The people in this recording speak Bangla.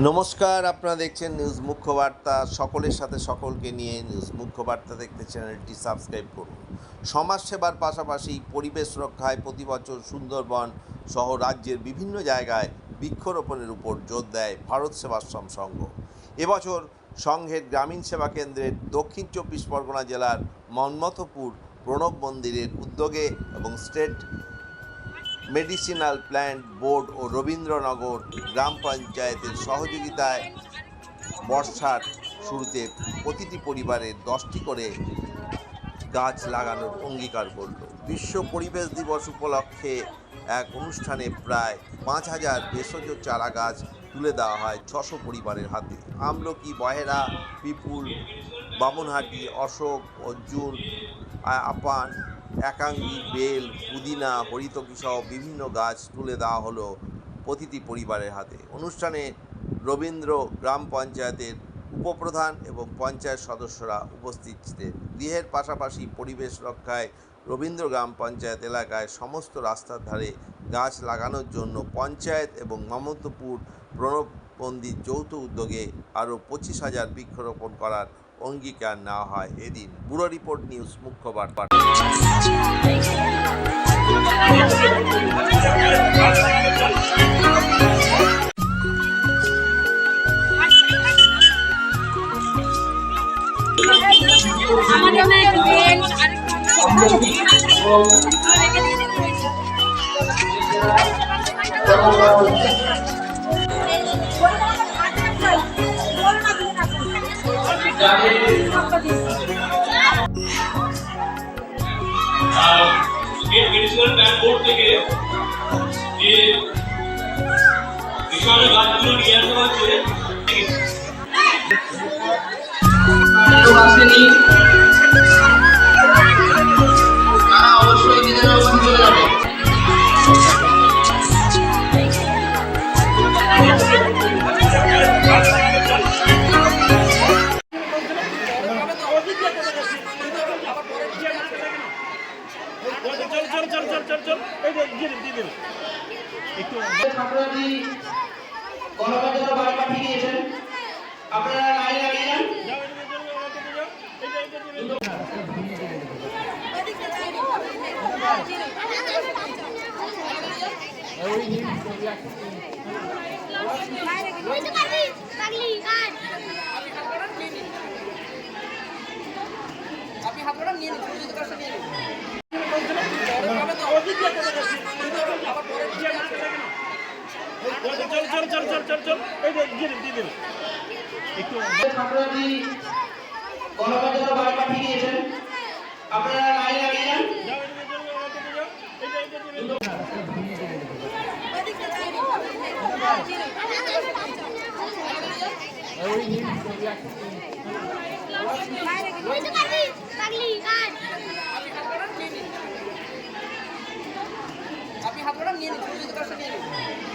নমস্কার, আপনারা দেখছেন নিউজ মুখ্য বার্তা। সকলের সাথে সকলকে নিয়ে নিউজ মুখ্য বার্তা দেখতে চ্যানেলটি সাবস্ক্রাইব করুন। সমাজসেবার পাশাপাশি পরিবেশ রক্ষায় প্রতি বছর সুন্দরবন সহ রাজ্যের বিভিন্ন জায়গায় বৃক্ষরোপণের উপর জোর দেয় ভারত সেবাশ্রম সংঘ। এবছর সংঘের গ্রামীণ সেবা কেন্দ্রের দক্ষিণ 24 পরগনা জেলার মন্মথপুর প্রণব মন্দিরের উদ্যোগে এবং স্টেট মেডিসিনাল প্ল্যান্ট বোর্ড ও রবীন্দ্রনগর গ্রাম পঞ্চায়েতের সহযোগিতায় বর্ষার শুরুতে প্রতিটি পরিবারের 10টি করে গাছ লাগানোর অঙ্গীকার করল। বিশ্ব পরিবেশ দিবস উপলক্ষে এক অনুষ্ঠানে প্রায় 5,000 ভেষজ চারা গাছ তুলে দেওয়া হয় 600 পরিবারের হাতে। আমলকি, বহেরা, পিপুল, বামুনহাটি, অশোক, অর্জুন, আপান, একাঙ্গি, বেল, পুদিনা, হরিতকি সহ বিভিন্ন গাছ তুলে দেওয়া হলো প্রতিটি পরিবারের হাতে। অনুষ্ঠানে রবীন্দ্র গ্রাম পঞ্চায়েতের উপপ্রধান এবং পঞ্চায়েত সদস্যরা উপস্থিত ছিলেন। গৃহের পাশাপাশি পরিবেশ রক্ষায় রবীন্দ্র গ্রাম পঞ্চায়েত এলাকায় সমস্ত রাস্তার ধারে গাছ লাগানোর জন্য পঞ্চায়েত এবং মন্মথপুর প্রণব মন্দির যৌথ উদ্যোগে আরও 25,000 বৃক্ষরোপণ করার অঙ্গীকার নেওয়া হয় এদিন। ব্যুরো রিপোর্ট, নিউজ মুখ্য বার্তা। মেডিসিনাল প্ল্যান্ট বোর্ড থেকে যে বিশাল গাছগুলো নিয়ে আসা হচ্ছে তারা অবশ্যই নিজেরা ওখানে চলে যাবে। ছাত্রছাত্রী গণমাধ্যমে বাড়ি পাঠিয়ে দিয়েছেন, আপনারা লাইনে দাঁড়িয়ে যান। আপনি হাতটা নিয়ে নিন, ছোট ছোট নিয়ে নিন। ছাত্রছাত্রী গণমাধ্যমে বাড়ি পাঠিয়ে দিয়েছেন, আপনারা লাইনে দাঁড়িয়ে যান। আপনি হাতটা নিয়ে নিন, ছোট ছোট নিয়ে নিন।